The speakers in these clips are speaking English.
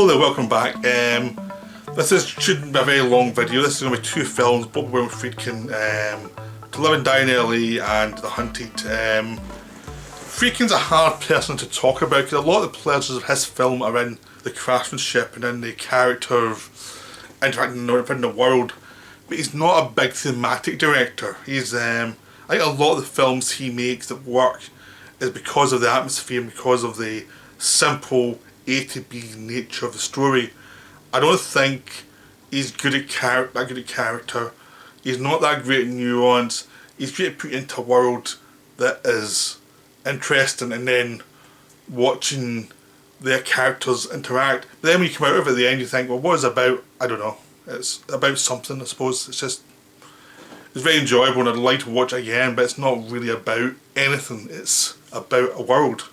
Hello there, welcome back. Shouldn't be a very long video. This is going to be two films, both William Friedkin, To Live and Die in LA and The Hunted. Friedkin's a hard person to talk about because a lot of the pleasures of his film are in the craftsmanship and in the character of interacting in the world, but he's not a big thematic director. I think a lot of the films he makes that work is because of the atmosphere and because of the simple A to B nature of the story. I don't think he's good at character. He's not that great in nuance. He's great at putting into a world that is interesting and then watching their characters interact. But then when you come out of it at the end you think, well, what is it about? I don't know. It's about something, I suppose. It's very enjoyable and I'd like to watch it again, but it's not really about anything. It's about a world.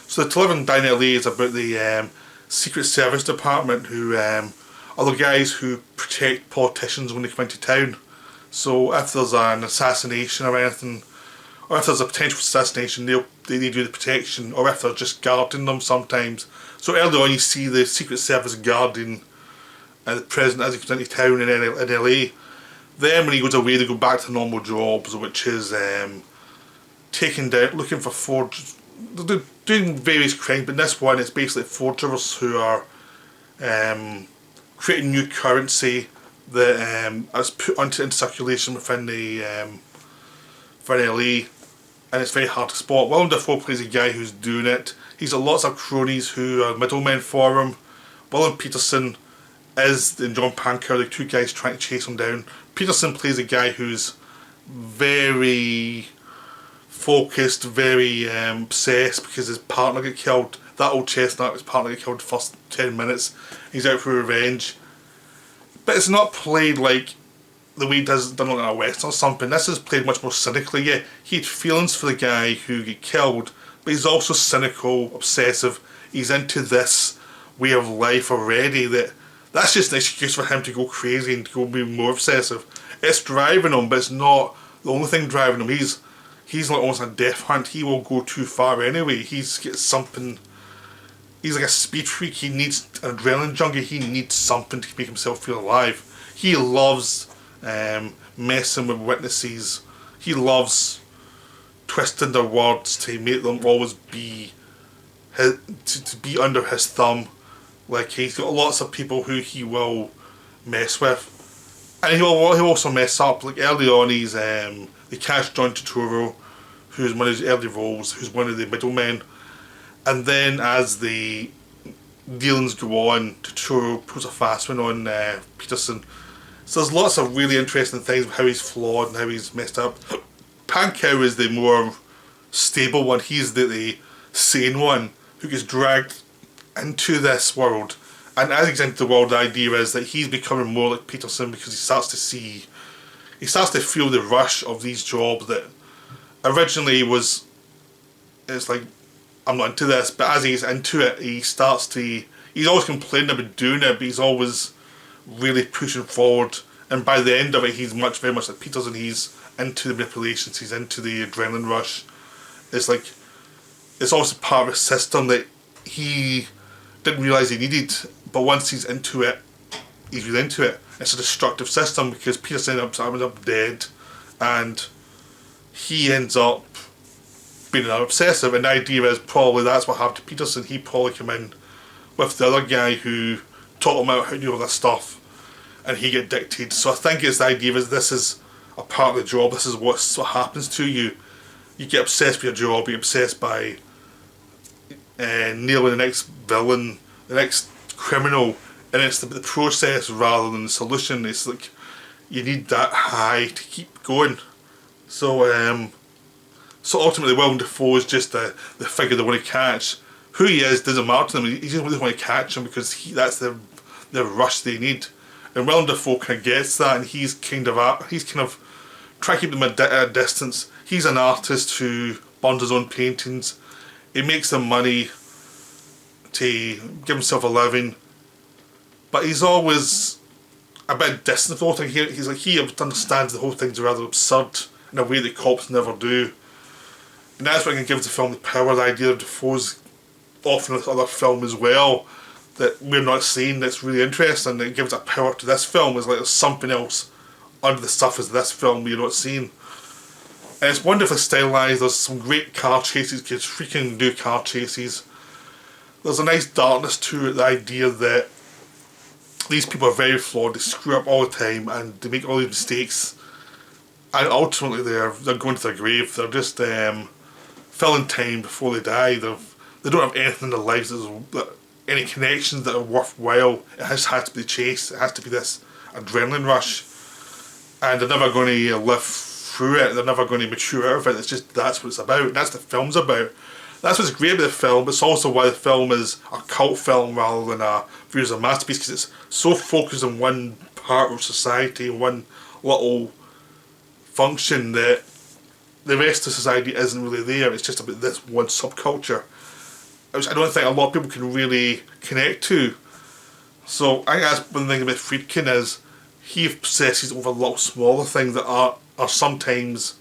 So To Live and Die in LA is about the Secret Service Department, who are the guys who protect politicians when they come into town. So if there's an assassination or anything, or if there's a potential assassination, they do the protection, or if they're just guarding them sometimes. So early on you see the Secret Service guarding the president as he comes into town in LA. Then when he goes away they go back to normal jobs, which is taking down, looking for forgers. They're doing various crimes, but in this one it's basically forgers who are creating new currency that is put into circulation within LA, and it's very hard to spot. Willem Dafoe plays a guy who's doing it. He's got lots of cronies who are middlemen for him. William Peterson and John Pankow, the two guys trying to chase him down. Peterson plays a guy who's very focused, very obsessed because his partner got killed. That old chestnut, his partner got killed the first 10 minutes. He's out for revenge. But it's not played like the way it does done like a western or something. This is played much more cynically. Yeah, he had feelings for the guy who got killed, but he's also cynical, obsessive. He's into this way of life already that's just an excuse for him to go crazy and to go be more obsessive. It's driving him, but it's not the only thing driving him. He's like almost a death hunt. He will go too far anyway. He's got something. He's like a speed freak. He needs an adrenaline junkie. He needs something to make himself feel alive. He loves messing with witnesses. He loves twisting their words to make them always be to be under his thumb. Like, he's got lots of people who he will mess with, and he'll also mess up. Like early on, he's they catch John Turturro, who's one of his early roles, who's one of the middlemen, and then as the dealings go on, Turturro puts a fast one on Peterson. So there's lots of really interesting things with how he's flawed and how he's messed up. Pankow is the more stable one. He's the sane one who gets dragged into this world, and as he gets into the world, the idea is that he's becoming more like Peterson because he starts to feel the rush of these jobs that originally it's like, I'm not into this, but as he's into it, he's always complaining about doing it, but he's always really pushing forward, and by the end of it he's very much like Peterson. He's into the manipulations, he's into the adrenaline rush. It's like, it's also part of a system that he didn't realise he needed, but once he's into it, he's really into it. It's a destructive system because Peterson ends up dead, and he ends up being an obsessive, and the idea is probably that's what happened to Peterson. He probably came in with the other guy who taught him out how to do all this stuff, and he get addicted. So I think it's the idea is this is a part of the job, this is what happens to you. You get obsessed with your job, you're obsessed by nailing the next villain, the next criminal, and it's the process rather than the solution. It's like you need that high to keep going. So ultimately Willem Dafoe is just the figure they want to catch. Who he is doesn't matter to them. He just really want to catch him because that's the rush they need. And Willem Dafoe kind of gets that, and he's kind of trying to keep them at a distance. He's an artist who burns his own paintings. He makes the money to give himself a living, but he's always a bit distant from the whole thing. He understands the whole thing's rather absurd in a way that cops never do, and that's what gives the film the power. The idea of Dafoe's often in this other film as well, that we're not seeing that's really interesting, that gives a power to this film. Is like there's something else under the surface of this film we're not seeing. And it's wonderfully stylized. There's some great car chases, kids freaking do car chases. There's a nice darkness to it, the idea that these people are very flawed, they screw up all the time and they make all these mistakes, and ultimately they're going to their grave. They're just filling time before they die. They don't have anything in their lives any connections that are worthwhile. It has to be the chase, it has to be this adrenaline rush, and they're never going to live through it, they're never going to mature out of it. It's just, that's what it's about, that's what the film's about. That's what's great about the film, but it's also why the film is a cult film rather than a viewed as a masterpiece, because it's so focused on one part of society, one little function, that the rest of society isn't really there. It's just about this one subculture, which I don't think a lot of people can really connect to. So I think that's one thing about Friedkin, is he obsesses over little smaller things that are sometimes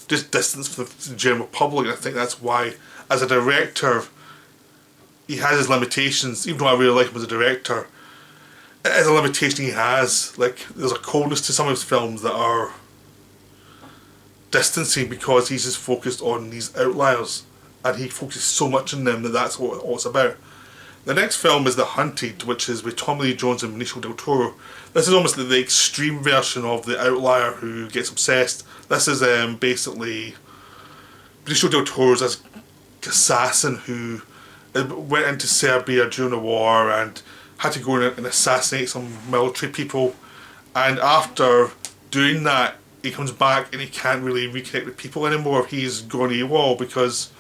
just distance from the general public. And I think that's why, as a director, he has his limitations. Even though I really like him as a director, it is a limitation he has. Like, there's a coldness to some of his films that are distancing, because he's just focused on these outliers, and he focuses so much on them that that's what it's about. The next film is The Hunted, which is with Tommy Lee Jones and Benicio del Toro. This is almost the extreme version of the outlier who gets obsessed. This is basically Benicio del Toro's as assassin who went into Serbia during the war and had to go in and assassinate some military people, and after doing that he comes back and he can't really reconnect with people anymore. He's gone AWOL because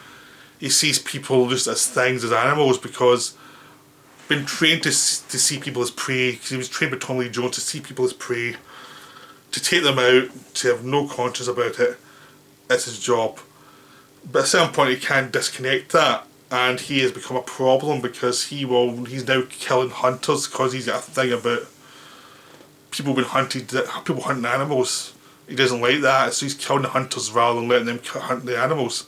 he sees people just as things, as animals, because been trained to see people as prey, because he was trained by Tommy Lee Jones to see people as prey, to take them out, to have no conscience about it. It's his job. But at a certain point he can't disconnect that, and he has become a problem because he's now killing hunters, because he's got a thing about people being hunted, people hunting animals. He doesn't like that, so he's killing the hunters rather than letting them hunt the animals.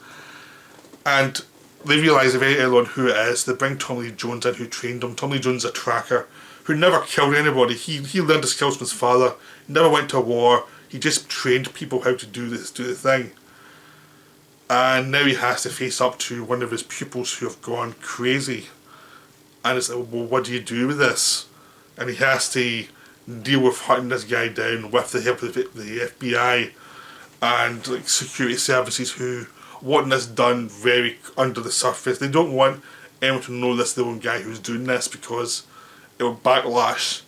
And they realise very early on who it is. They bring Tommy Lee Jones in, who trained him. Tommy Lee Jones is a tracker who never killed anybody. He learned his skills from his father. He never went to a war. He just trained people how to do the thing. And now he has to face up to one of his pupils who have gone crazy. And it's like, well, what do you do with this? And he has to deal with hunting this guy down with the help of the FBI and like security services who want this done very under the surface. They don't want anyone to know this is the one guy who's doing this, because it will backlash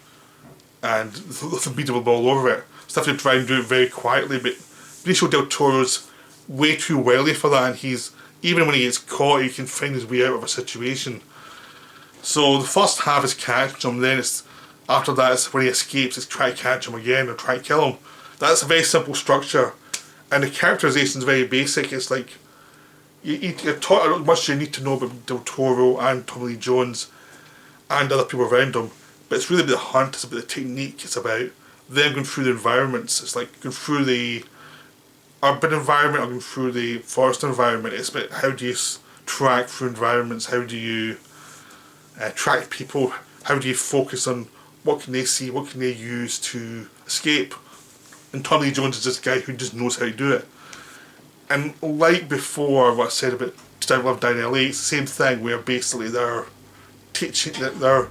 and the media will be all over it. So they have to try and do it very quietly, but Benicio del Toro's way too wily for that, and he's, even when he gets caught, he can find his way out of a situation. So the first half is catching him, then it's after that it's when he escapes, it's try to catch him again or try to kill him. That's a very simple structure, and the characterization is very basic. It's like you're taught how much you need to know about Del Toro and Tommy Lee Jones and other people around him, but it's really about the hunt, it's about the technique, it's about them going through the environments. It's like going through the urban environment or going through the forest environment. It's about how do you track through environments, how do you track people, how do you focus on what can they see, what can they use to escape. And Tommy Lee Jones is this guy who just knows how to do it. And like before, what I said about Stand Love Down in LA, it's the same thing, where basically they're teaching that their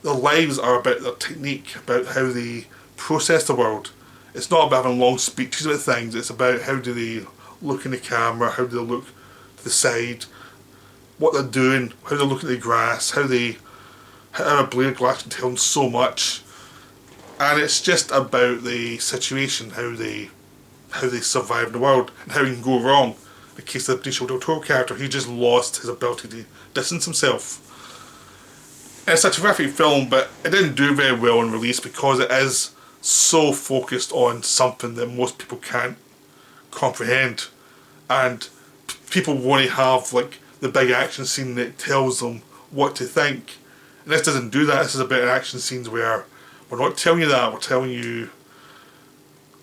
lives are about their technique, about how they process the world. It's not about having long speeches about things, it's about how do they look in the camera, how do they look to the side, what they're doing, how they look at the grass, how they have a blade of glass can tell them so much. And it's just about the situation, how they survive in the world and how it can go wrong. In the case of the Benicio del Toro character, he just lost his ability to distance himself. And it's a terrific film, but it didn't do very well in release because it is so focused on something that most people can't comprehend, and people want to have like the big action scene that tells them what to think. And this doesn't do that. This is about action scenes where we're not telling you that, we're telling you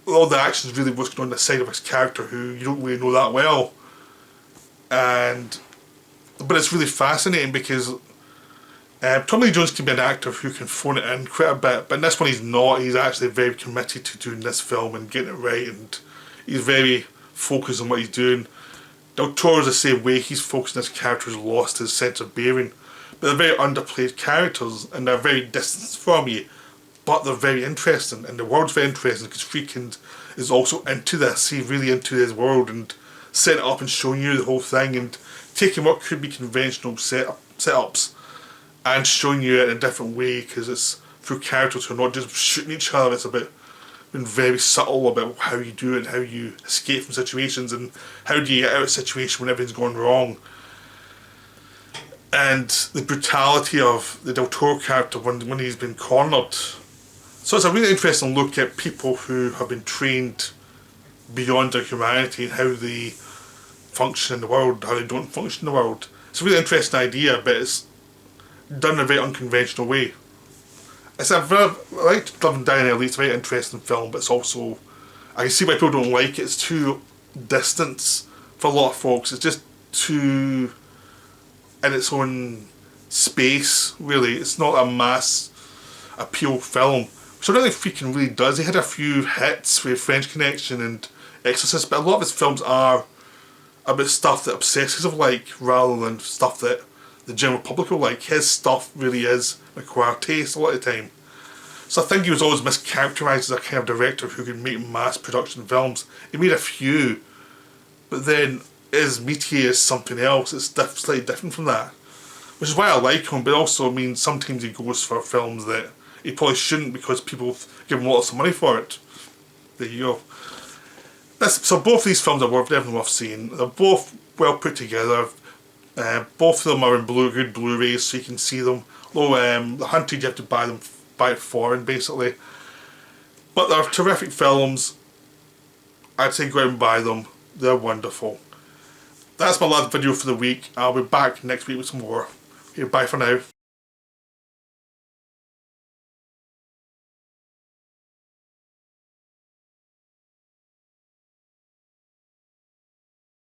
all the action is really what's going on the side of his character who you don't really know that well. But it's really fascinating because Tommy Lee Jones can be an actor who can phone it in quite a bit, but in this one he's not. He's actually very committed to doing this film and getting it right, and he's very focused on what he's doing. Del Toro's the same way. He's focused on his characters, lost his sense of bearing. But they're very underplayed characters, and they're very distant from you, but they're very interesting, and the world's very interesting because Friedkin is also into this. He's really into his world and setting it up and showing you the whole thing and taking what could be conventional setups and showing you it in a different way, because it's through characters who are not just shooting each other. It's about being very subtle about how you do it, how you escape from situations, and how do you get out of a situation when everything's going wrong. And the brutality of the Del Toro character when he's been cornered. So it's a really interesting look at people who have been trained beyond their humanity and how they function in the world, how they don't function in the world. It's a really interesting idea, but it's done in a very unconventional way. It's a very, I like Love and Die in LA, it's a very interesting film, but it's also, I can see why people don't like it. It's too distant for a lot of folks. It's just too in its own space, really. It's not a mass appeal film, which I don't think Friedkin really does. He had a few hits with French Connection and Exorcist, but a lot of his films are about stuff that obsessives like rather than stuff that the general public will like. His stuff really is acquired taste a lot of the time. So I think he was always mischaracterised as a kind of director who could make mass production films. He made a few, but then his métier is something else. It's slightly different from that, which is why I like him, but also means sometimes he goes for films that he probably shouldn't because people give him lots of money for it. There you go. So both these films are definitely worth seeing. They're both well put together. Both of them are in good Blu-rays, so you can see them. Although The Hunted, you have to buy it foreign, basically. But they're terrific films. I'd say go out and buy them. They're wonderful. That's my last video for the week. I'll be back next week with some more. Okay, bye for now.